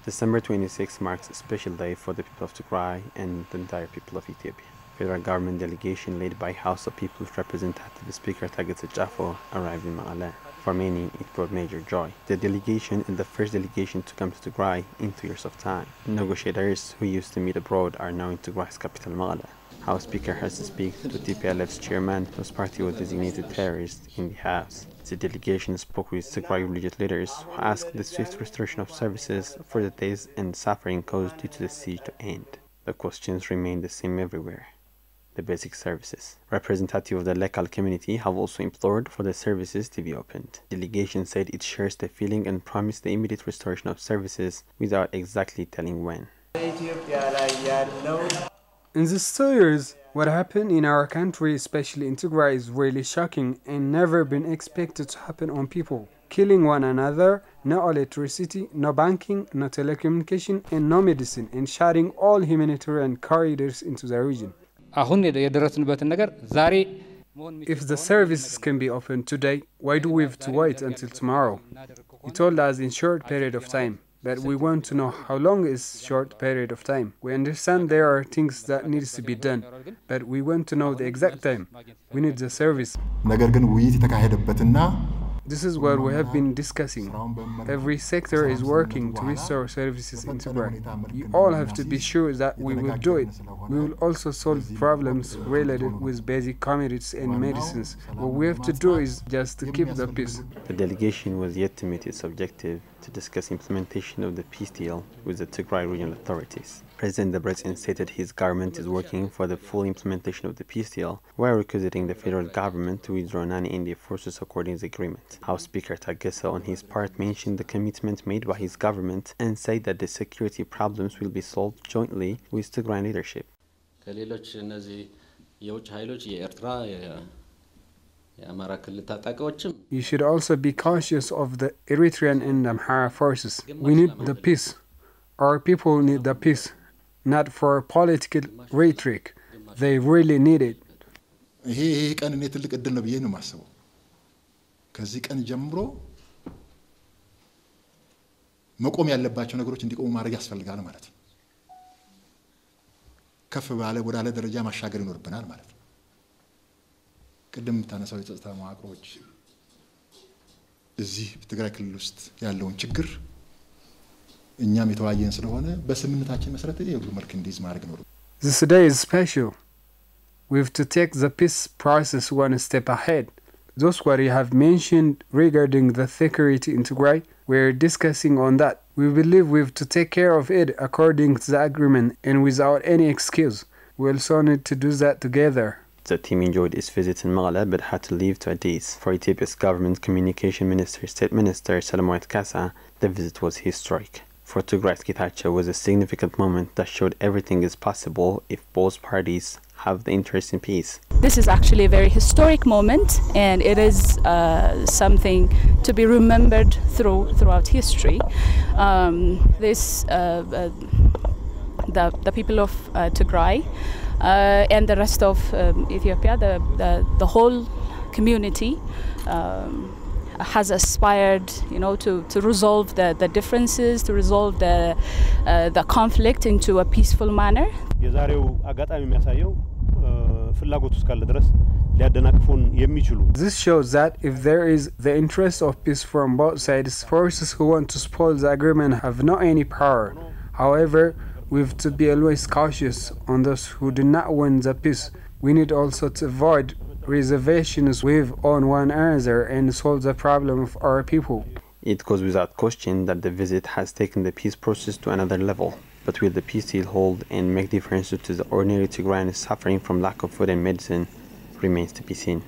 December 26 marks a special day for the people of Tigray and the entire people of Ethiopia. Federal government delegation led by House of People's Representative Speaker Taget Jafo arrived in Mekelle. For many, it brought major joy. The delegation is the first delegation to come to Tigray in 2 years of time. Negotiators who used to meet abroad are now in Tigray's capital Mekelle. House Speaker has to speak to TPLF's chairman, whose party was designated terrorist, in the House. The delegation spoke with Tigray religious leaders who asked the swift restoration of services for the days and suffering caused due to the siege to end. The questions remain the same everywhere. The basic services. Representatives of the local community have also implored for the services to be opened. The delegation said it shares the feeling and promised the immediate restoration of services without exactly telling when. In these 2 years, what happened in our country, especially in Tigray, is really shocking and never been expected to happen on people. Killing one another, no electricity, no banking, no telecommunication, and no medicine, and shutting all humanitarian corridors into the region. If the services can be opened today, why do we have to wait until tomorrow? He told us in short period of time. But we want to know how long is short period of time. We understand there are things that needs to be done, but we want to know the exact time. We need the service. This is what we have been discussing. Every sector is working to restore services in Tigray. You all have to be sure that we will do it. We will also solve problems related with basic commodities and medicines. What we have to do is just to keep the peace. The delegation was yet to meet its objective to discuss implementation of the peace deal with the Tigray regional authorities. President Debrecen stated his government is working for the full implementation of the peace deal, while requisiting the federal government to withdraw non-Indian forces according to the agreement. House Speaker Taget on his part mentioned the commitment made by his government and said that the security problems will be solved jointly with Tigray leadership. You should also be cautious of the Eritrean and Amhara forces. We need the peace. Our people need the peace, not for political rhetoric. They really need it. ቅድም ታነሳው የጸጥታ መዋቅሮች እዚህ በትግራይ ክልል ውስጥ ያለውን ችግር እኛም የተዋየን ስለሆነ በስምምነታችን መሰረት የሁሉ መልክ እንዲዝ ማድረግ ነው። This day is special. We have to take the peace process one step ahead. Those what you have mentioned regarding the security in Tigray, we are discussing on that. We believe we have to take care of it according to the agreement and without any excuse. We also need to do that together. The team enjoyed its visit in Mekelle but had to leave to Addis. For Ethiopia's government communication minister, State Minister Salamoit Kasa, the visit was historic. For Tigray's Getachew was a significant moment that showed everything is possible if both parties have the interest in peace. This is actually a very historic moment, and it is something to be remembered throughout history. The people of Tigray and the rest of Ethiopia, the whole community has aspired, to resolve the differences, to resolve the conflict into a peaceful manner. This shows that if there is the interest of peace from both sides, forces who want to spoil the agreement have not any power. However, we have to be always cautious on those who do not want the peace. We need also to avoid reservations with on one another and solve the problem of our people. It goes without question that the visit has taken the peace process to another level. But will the peace deal hold and make differences to the ordinary Tigrayans suffering from lack of food and medicine remains to be seen.